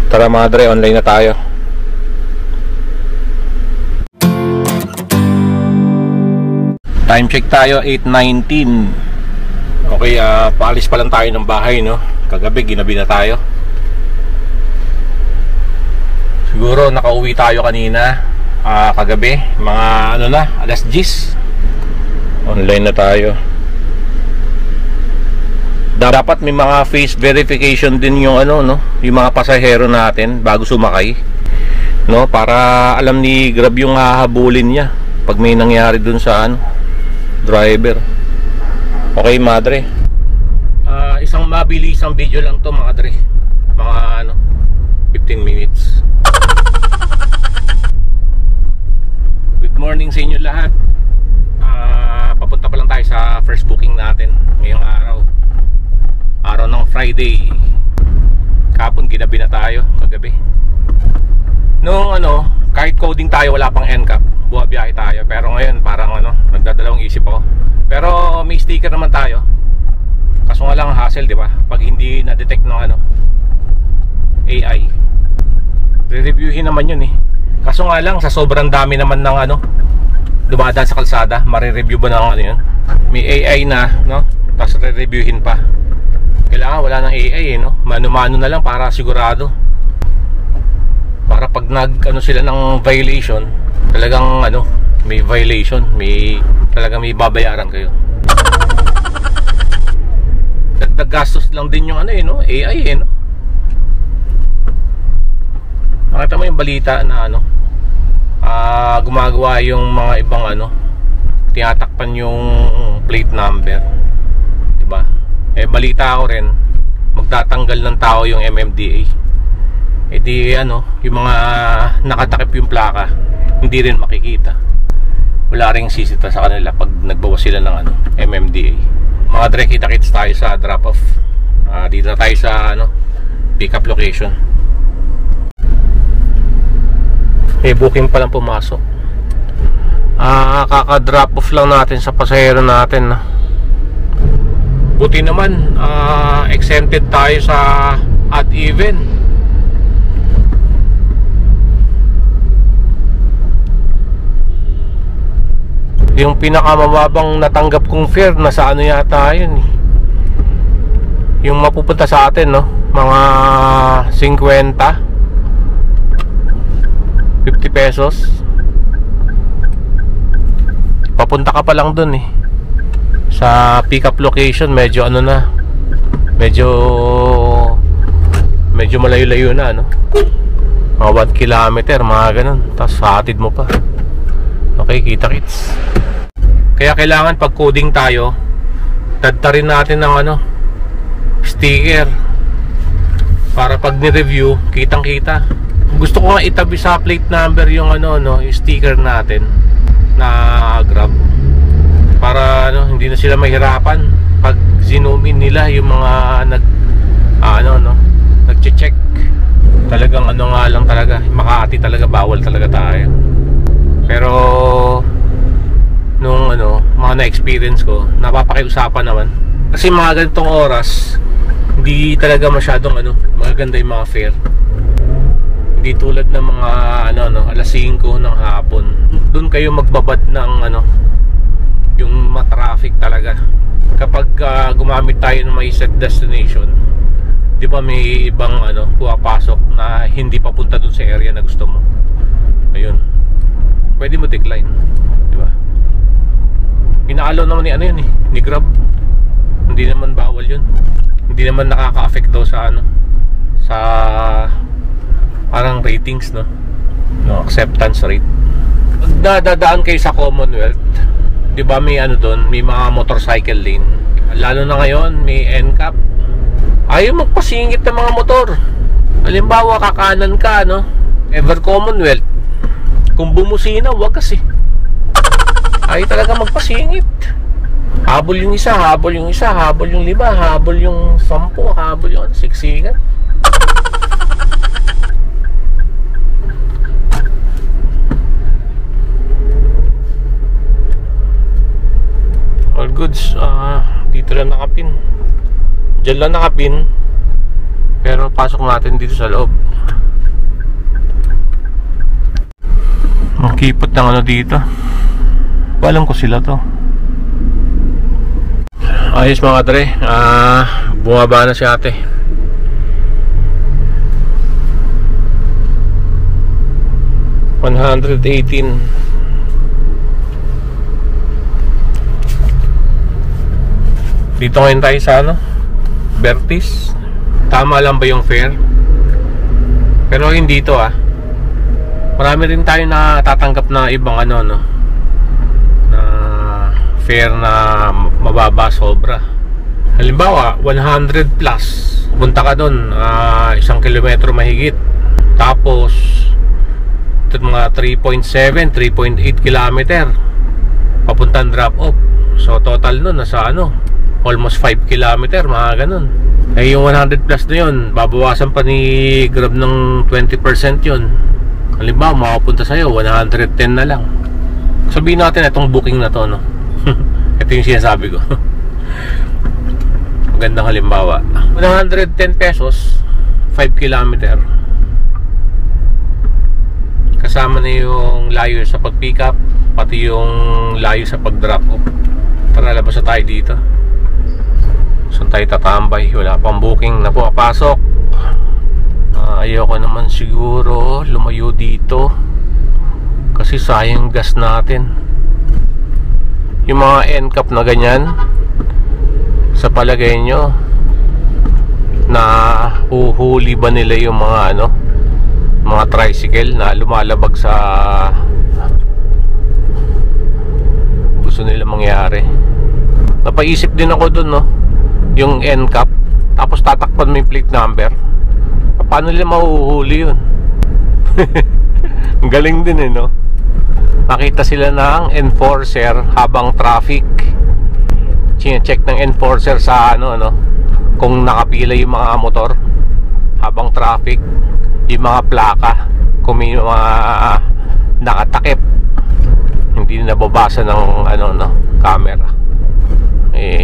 Tara mga dre, online na tayo. Time check tayo, 8:19. Okay, paalis pa lang tayo ng bahay, no? Kagabi, ginabi na tayo. Siguro nakauwi tayo kanina, kagabi, mga ano na, alas 10. Online na tayo. Dapat may mga face verification din yung ano, no, yung mga pasahero natin bago sumakay, no, para alam ni Grab yung hahabulin niya pag may nangyari dun sa ano, driver. Okay, madre. Isang mabilisang video lang to, mga dre. Mga ano, 15 minutes. Good morning sa inyo lahat. Papunta pa lang tayo sa first booking natin ngayong araw ng Friday. Kapon ginabi na tayo kagabi. Nung ano, kahit coding tayo, wala pang NCAP, buhabiyahe tayo. Pero ngayon parang ano, nagdadalawang isip ako. Pero may sticker naman tayo. Kaso nga lang hassle, di ba? Pag hindi na-detect ng ano, AI, re-reviewin naman yun eh. Kaso nga lang, sa sobrang dami naman ng ano, dumadaan sa kalsada, mare-review ba ng ano yun? May AI na, no? Tapos re-reviewin pa. Kailangan wala ng AI eh, no? Mano-mano na lang para sigurado. Para pag nag-ano sila ng violation, talagang ano, may violation, talagang may babayaran kayo. Dagdag gastos lang din yung ano eh, no? AI eh, no? Nakita mo yung balita na ano, gumagawa yung mga ibang ano, tinatakpan yung plate number, diba? Eh balita ako rin, magtatanggal ng tao yung MMDA. Eh di ano, yung mga nakatakip yung plaka, hindi rin makikita. Wala ring sisita sa kanila pag nagbawas sila ng ano, MMDA. Mga dre, kita-kits tayo sa drop off. Dito na tayo sa ano, pick up location. May booking pa lang pumasok. Kaka-drop off lang natin sa pasahero natin, no? Buti naman, exempted tayo sa at even. Yung pinakamababang natanggap kong fare, nasa ano yata yun eh, yung mapupunta sa atin, no? Mga 50 pesos. Papunta ka pa lang dun eh, sa pick up location. Medyo ano na, medyo malayo-layo na, no? Mga 1 kilometer, mga ganun. Tapos hatid mo pa. Okay, kita-kits. Kaya kailangan pag coding tayo, tadtarin natin ng ano, sticker, para pag ni-review, kitang-kita. Gusto ko nga itabi sa plate number yung ano, no, yung sticker natin na Grab, para ano, hindi na sila mahirapan pag zoom in nila yung mga nagche-check. Talagang ano nga lang talaga, Makati talaga, bawal talaga tayo. Pero nung ano, mga na-experience ko, napapakiusapan naman. Kasi mga ganitong oras, hindi talaga masyadong ano, magaganda yung mga fare. Hindi tulad ng mga alas 5 ng hapon. Doon kayo magbabad ng ano, yung matraffic talaga. Kapag gumamit tayo ng may set destination, di ba may ibang ano, pumapasok na hindi papunta doon sa area na gusto mo. Ayun, pwede mo decline, di ba? Inaalaw naman ni ano yun eh, ni Grab. Hindi naman bawal yun. Hindi naman nakaka-affect daw sa ano, sa parang ratings, no, acceptance rate. Pag dadaan kayo sa Commonwealth, di ba may ano doon, may mga motorcycle lane. Lalo na ngayon, may NCAP. Ayaw magpasingit ng mga motor. Halimbawa, kakanan ka, no, ever Commonwealth, kung bumusina, wag kasi. Ayaw talaga magpasingit. Habol yung isa, habol yung isa, habol yung 5, habol yung 10, habol yung siksikan. All goods, dito lang nakapin. Diyan lang nakapin. Pero pasok natin dito sa loob. Ang kipot ng ano dito. Alam ko sila to. Ayos mga dre. Bumaba na si ate. $118. Dito ngayon tayo sa ano, Bertis. Tama lang ba yung fare? Pero hindi to marami rin tayo na tatanggap na ibang ano no, na fare na mababa sobra. Halimbawa 100 plus, punta ka dun 1 kilometro mahigit. Tapos mga 3.7, 3.8 kilometer papuntang drop off. So total nun nasa ano, almost 5 kilometer, mga ganun. Eh yung 100 plus na yun, babawasan pa ni Grab ng 20% yun. Halimbawa makapunta sa'yo 110 na lang. Sabihin natin itong booking na to no. Ito yung sinasabi ko. Magandang halimbawa, 110 pesos 5 kilometer, kasama na yung layo sa pag-pick up, pati yung layo sa pag-drop off. Tara, labas na tayo dito. Saan tayo tatambay? Wala pang booking na pumapasok. Ayoko naman siguro lumayo dito kasi sayang gas natin. Yung mga end-cap na ganyan, sa palagay nyo na huhuli ba nila yung mga ano, mga tricycle na lumalabag sa gusto nila mangyari? Napaisip din ako dun no, yung end cap, tapos tatakpan mo yung plate number, paano nila mahuhuli yun? Galing din no. Nakita sila ng enforcer habang traffic, chine-check ng enforcer sa ano kung nakapila yung mga motor habang traffic, yung mga plaka, kung may mga nakatakip, hindi nababasa ng camera.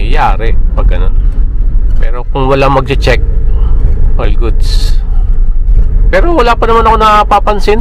Yari pag ganun. Pero kung wala mag-check, all goods. Pero wala pa naman ako napapansin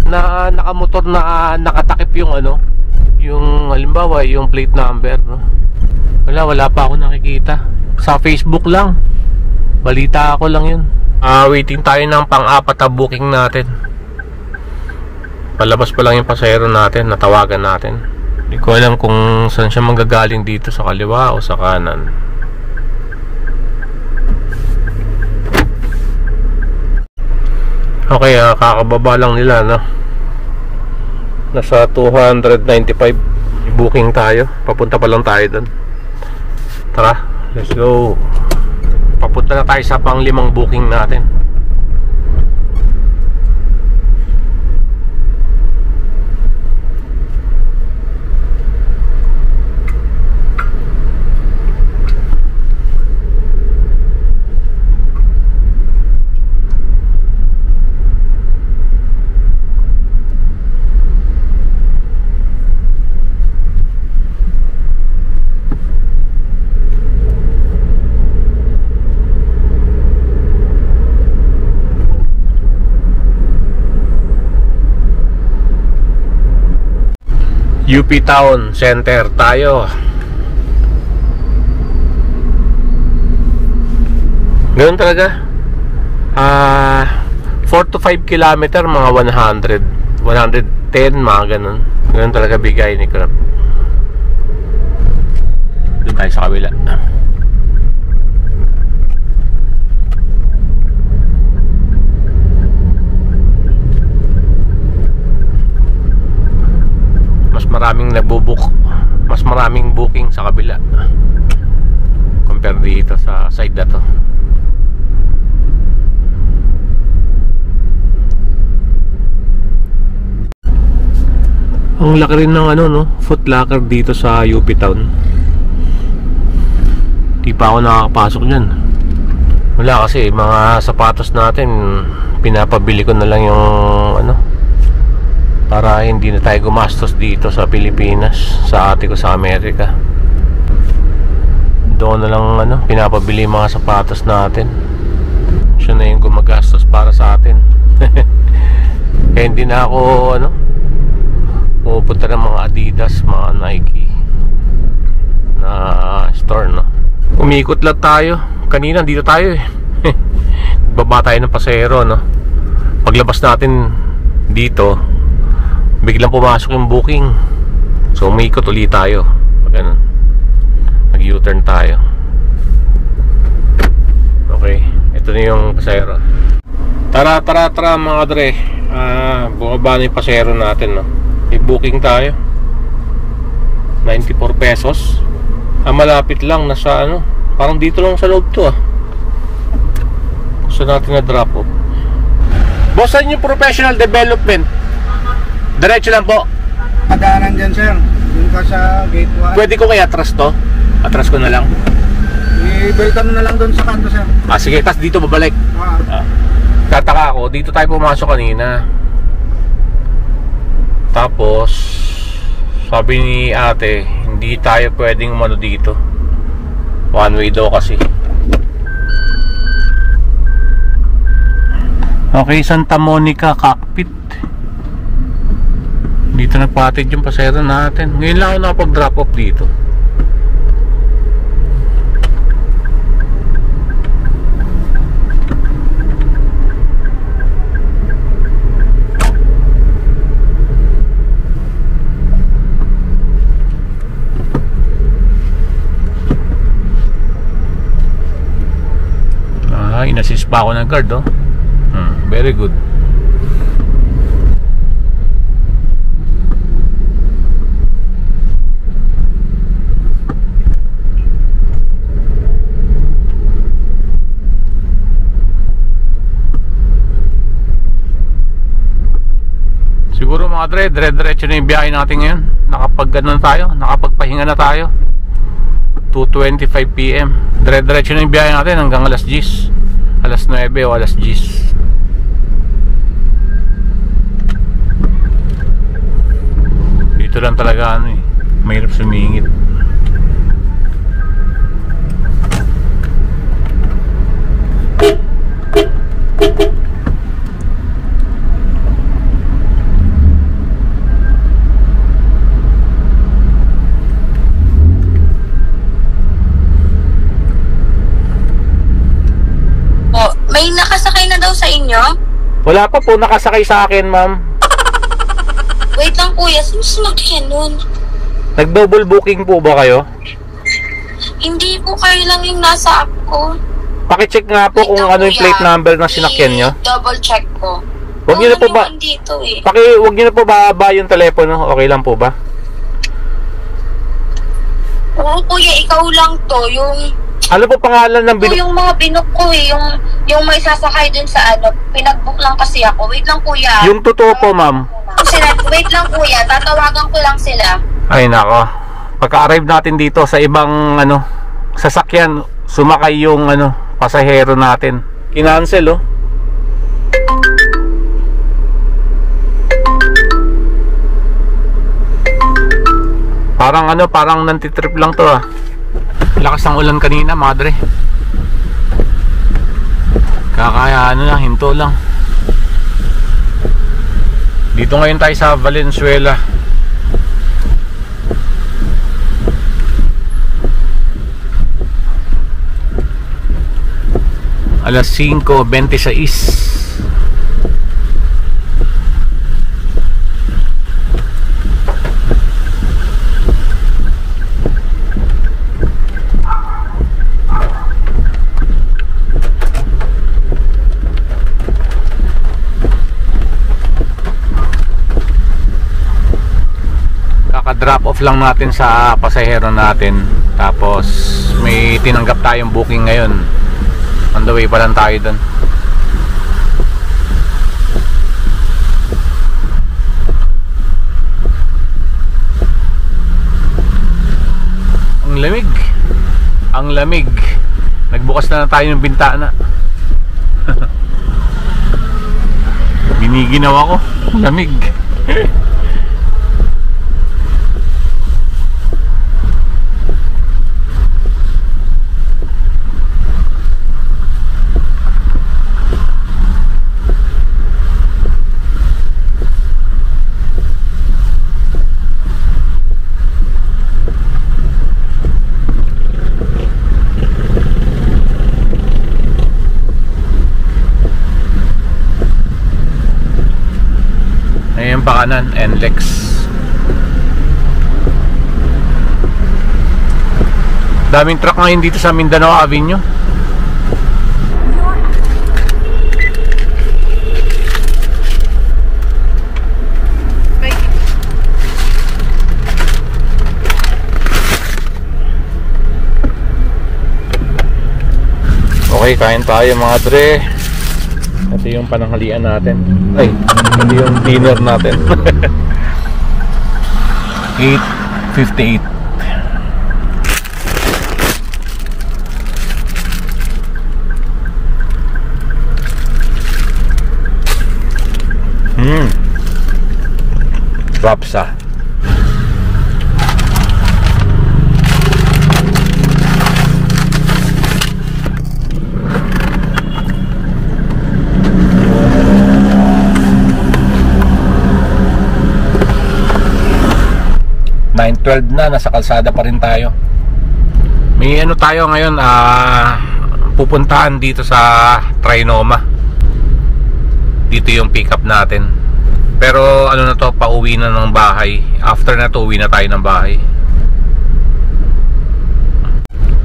na nakamotor na nakatakip yung yung halimbawa yung plate number no? Wala pa ako nakikita. Sa Facebook lang, balita ako lang yun. Waiting tayo ng pang-apat na booking natin. Palabas pa lang yung pasahero natin, natawagan natin. Hindi ko alam kung saan siya manggagaling, dito sa kaliwa o sa kanan. Okay, kakababa lang nila no? Nasa 295 booking tayo. Papunta pa lang tayo doon. Tara, let's go. Papunta na tayo sa pang-5 booking natin. UP Town Center tayo. Ganun talaga. 4 to 5 kilometer, mga 100, 110, mga ganun. Ganun talaga bigay ni Grab. Doon tayo sa kabila. Maraming nagbo-book, mas maraming booking sa kabila compare dito sa side na to. Ang laki rin ng Foot Locker dito sa UP Town. Di pa ako nakakapasok dyan. Wala kasi, mga sapatos natin pinapabili ko na lang yung para hindi na tayo gumastos dito sa Pilipinas, sa ate ko sa Amerika. Doon na lang pinapabili mga sapatos natin. siya na yung gumagastos para sa atin. Kaya hindi na ako pupunta ng mga Adidas, mga Nike na store, no. Umikot lang tayo. Kanina dito tayo baba tayo ng pasahero, no. Paglabas natin dito, biglang pumasok yung booking. So umikot ulit tayo. Ganun. Nag U-turn tayo. Okay, ito na yung pasahero. Tara mga dre. Bumaba na yung pasahero natin, no. May booking tayo, 94 pesos. Malapit lang, nasa parang dito lang sa loob to. Gusto natin na drop off. Boss, saan yung professional development? Diretso lang po. Padaanan dyan, sir. Yung ka sa gate 1. Pwede ko kaya atras to? Atras ko na lang. I-welcome na lang doon sa kanto, sir. Sige, tas dito babalik. Tataka ako, dito tayo pumasok kanina. Tapos sabi ni ate, hindi tayo pwedeng umano dito. One way daw kasi. Okay, Santa Monica Cockpit. Dito nagpatid yung pasahero natin. Ngayon lang ako nakapag-drop off dito. Inassist pa ako ng guard, oh. Very good. Siguro mga dire-diretso na yung biyahe natin ngayon. Nakapagpahinga na tayo. 2:25 PM. Dire-diretso na yung biyahe natin hanggang alas 10. Alas 9 o alas 10. Dito lang talaga mahirap sumingit. May nakasakay na daw sa inyo? Wala pa po nakasakay sa akin, ma'am. Wait lang kuya, sino sinakyan nun? Nag-double booking po ba kayo? Hindi po, kayo lang yung nasa app ko. Pakicheck nga po kung ano yung plate number na sinakyan nyo. Double check ko. Wag nyo na po ba? Dito, Wag nyo na po ba yung telepono? Okay lang po ba? Oo kuya, ikaw lang to. Ano po pangalan ng yung mga binook ko yung may sasakay dun sa pinag-book lang kasi ako. Wait lang kuya. Yung totoo po, ma'am. Wait lang kuya, tatawagan ko lang sila. Ay nako. Pagka-arrive natin dito sa ibang sasakyan, sumakay yung pasahero natin. Kinancel, oh. Parang nantitrip lang to, ah. Lakas ng ulan kanina, madre. Kakaya lang, hinto lang. Dito ngayon tayo sa Valenzuela. Alas 5:26. Drop off lang natin sa pasahero natin, tapos may tinanggap tayong booking ngayon. On the way pa lang tayo dun. Ang lamig. Nagbukas na tayo ng bintana. Giniginaw ako. Lamig. kanan, NLEX. Daming truck ngayon dito sa Mindanao Avenue. Okay, kain tayo mga dre. Ito yung pananghalian natin. Ay, ito yung dinner natin. 8:58. Rapsa. Na, nasa kalsada pa rin tayo. May ano tayo ngayon, pupuntahan dito sa Trinoma. Dito yung pick up natin. Pero ano na to, pauwi na ng bahay. After na to, uwi na tayo ng bahay.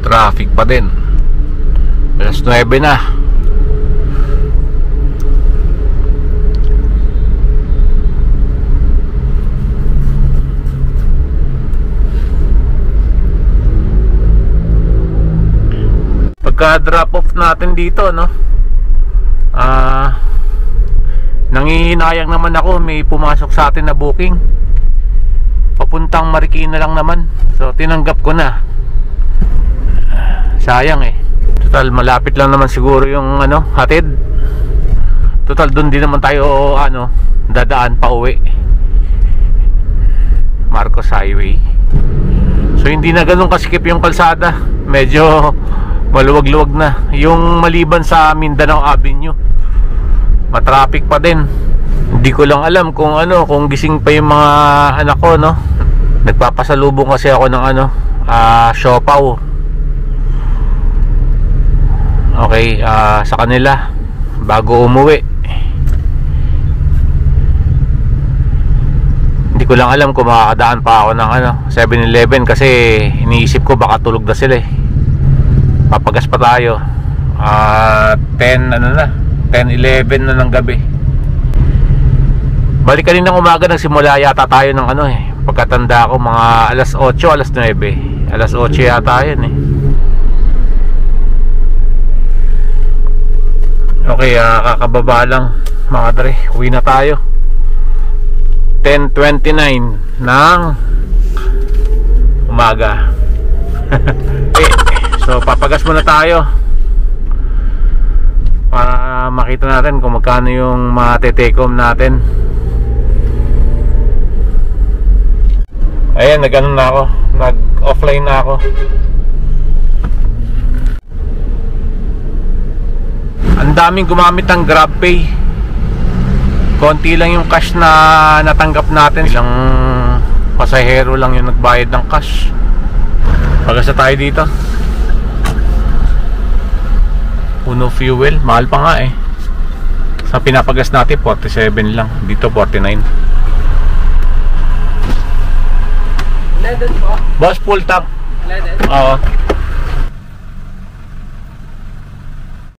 Traffic pa din. Alas 9 na. Pagka-drop off natin dito, no? Nangihinayang naman ako, may pumasok sa atin na booking. Papuntang Marikina lang naman. So tinanggap ko na. Sayang eh. Total malapit lang naman siguro yung ano, hatid. Total doon din naman tayo dadaan pa uwi. Marcos Highway. So hindi na ganun kasikip yung kalsada. Medyo maluwag-luwag na. Yung maliban sa Mindanao Avenue, matraffic pa din. Hindi ko lang alam kung kung gising pa yung mga anak ko, no? Nagpapasalubong kasi ako ng siopaw. Okay, sa kanila bago umuwi. Hindi ko lang alam kung makakadaan pa ako ng 7-Eleven kasi iniisip ko baka tulog na sila eh. Papagas pa tayo. 10-11 na ng gabi. Balik kanina ng umaga nagsimula yata tayo ng pagkatanda ko mga alas 8, alas 9. Alas 8 yata yun eh. Okay, kakababa lang mga dre. Uwi na tayo. 10:29 ng umaga. So papagas muna tayo para makita natin kung magkano yung matetekom natin. Ayan, nag-ano na ako, nag-offline na ako. Ang daming gumamit ng GrabPay. Konti lang yung cash na natanggap natin. Ilang pasahero lang yung nagbayad ng cash. Pagas na tayo dito. Uno fuel, mahal pa nga eh. Sa pinapagas natin 47 lang, dito 49. Leaded po? Boss, full tank. Leaded? Oo.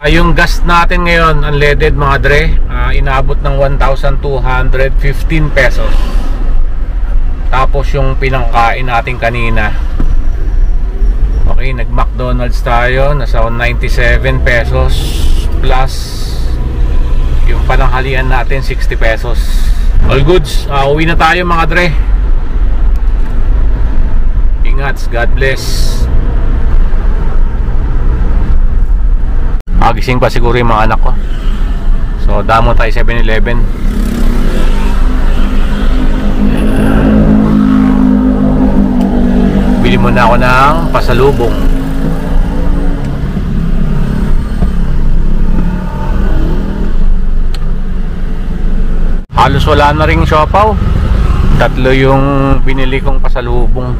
Yung gas natin ngayon, unleaded mga dre, inaabot ng 1,215 pesos. Tapos yung pinangkain natin kanina, okay, nag-McDonald's tayo, nasa 97 pesos plus yung pananghalian natin 60 pesos. All goods, uwi na tayo mga dre. Ingats, God bless. Gising pa siguro yung mga anak ko. So damo tayo 7-Eleven. Bili muna ako ng pasalubong. Halos wala na ring siopaw. 3 yung binili kong pasalubong.